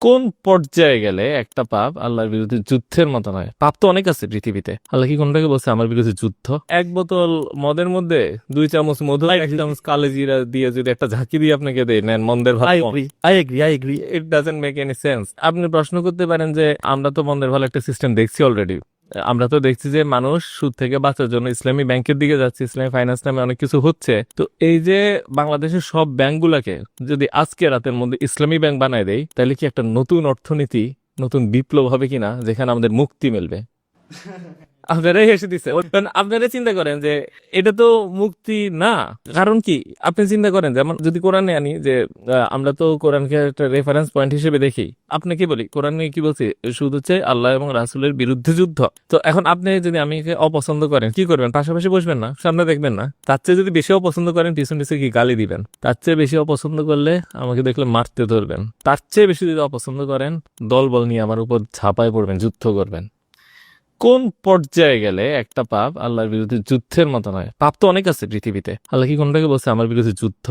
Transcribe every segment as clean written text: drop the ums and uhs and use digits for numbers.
কোন পর্যায়ে গেলে একটা পাপ আল্লাহর বিরুদ্ধে যুদ্ধের মতো নয়? পাপ তো অনেক আছে পৃথিবীতে, আল্লাহ কি কোনটাকে বলছে আমার বিরুদ্ধে যুদ্ধ? এক বোতল মদের মধ্যে 2 চামচ মধু, 1 চামচ কালেজিরা দিয়ে যদি একটা ঝাঁকি দিয়ে আপনাকে দেয়, নেন মন্দের ভালো। I agree. It doesn't make any sense. আপনি প্রশ্ন করতে পারেন যে আমরা তো মন্দের ভালো একটা সিস্টেম দেখছি অলরেডি। আমরা তো দেখছি যে মানুষ সুদ থেকে বাঁচার জন্য ইসলামী ব্যাংকের দিকে যাচ্ছে, ইসলামী ফাইন্যান্স নামে অনেক কিছু হচ্ছে। তো এই যে বাংলাদেশের সব ব্যাংকগুলোকে যদি আজকে রাতের মধ্যে ইসলামী ব্যাংক বানায় দেয়, তাহলে কি একটা নতুন অর্থনীতি, নতুন বিপ্লব হবে কিনা, যেখানে আমাদের মুক্তি মিলবে? আপনারাই হেসে দিচ্ছে। আপনারা চিন্তা করেন যে এটা তো মুক্তি না। কারণ কি, আপনি চিন্তা করেন যেমন যদি কোরআনে আনি যে আমরা তো কোরআনকে একটা রেফারেন্স পয়েন্ট হিসেবে দেখি। আপনি কি বলি, কোরআনে কি বলছি? শুধু হচ্ছে আল্লাহ এবং রাসূলের বিরুদ্ধে যুদ্ধ। তো এখন আপনি যদি আমাকে অপছন্দ করেন, কি করবেন? পাশাপাশি বসবেন না, সামনে দেখবেন না? তার চেয়ে যদি বেশি অপছন্দ করেন, পিছন পিছনে কি গালি দিবেন? তার চেয়ে বেশি অপছন্দ করলে আমাকে দেখলে মারতে ধরবেন। তার চেয়ে বেশি যদি অপছন্দ করেন, দল বল নিয়ে আমার উপর ঝাঁপায় পড়বেন, যুদ্ধ করবেন। কোন পর্যায়ে গেলে একটা পাপ আল্লাহর বিরুদ্ধে যুদ্ধের মতো নয়? পাপ তো অনেক আছে পৃথিবীতে, আল্লাহ কি কোনটাকে বলছে আমার বিরুদ্ধে যুদ্ধ?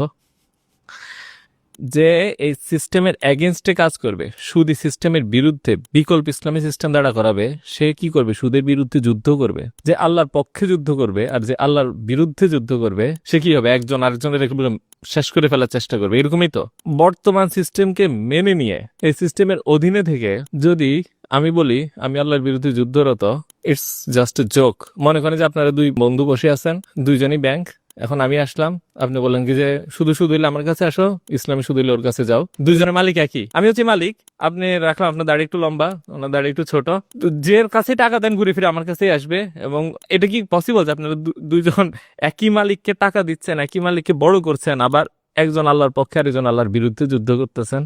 যে এই সিস্টেমের এগেনস্টে কাজ করবে, সুদী সিস্টেমের বিরুদ্ধে বিকল্প ইসলামী সিস্টেম দাঁড়া করাবে, সে কি করবে? সুদের বিরুদ্ধে যুদ্ধ করবে। যে আল্লাহর পক্ষে যুদ্ধ করবে আর যে আল্লাহর বিরুদ্ধে যুদ্ধ করবে, সে কি হবে? একজন আরেকজনের শেষ করে ফেলার চেষ্টা করবে, এরকমই তো। বর্তমান সিস্টেমকে মেনে নিয়ে এই সিস্টেমের অধীনে থেকে যদি আমি বলি আমি আল্লাহর বিরুদ্ধে যুদ্ধরত, ইটস জাস্ট এ জোক। মনে করেন যে আপনারা 2 বন্ধু বসে আছেন, দুইজনই ব্যাংক। এখন আমি আসলাম, আপনি বললেন কি যে শুধু শুধু হইলে আমার কাছে আসো, ইসলামী শুধু হইলে ওর কাছে যাও। দুইজনের মালিক একই, আমি হচ্ছে মালিক। আপনি রাখলাম আপনার দাড়ি একটু লম্বা, ওনার দাড়ি একটু ছোট। তো যে কাছে টাকা দেন ঘুরে ফিরে আমার কাছেই আসবে। এবং এটা কি পসিবল যে আপনারা দুইজন একই মালিককে টাকা দিচ্ছেন, একই মালিককে বড় করছেন, আবার একজন আল্লাহর পক্ষে আর একজন আল্লাহর বিরুদ্ধে যুদ্ধ করতেছেন?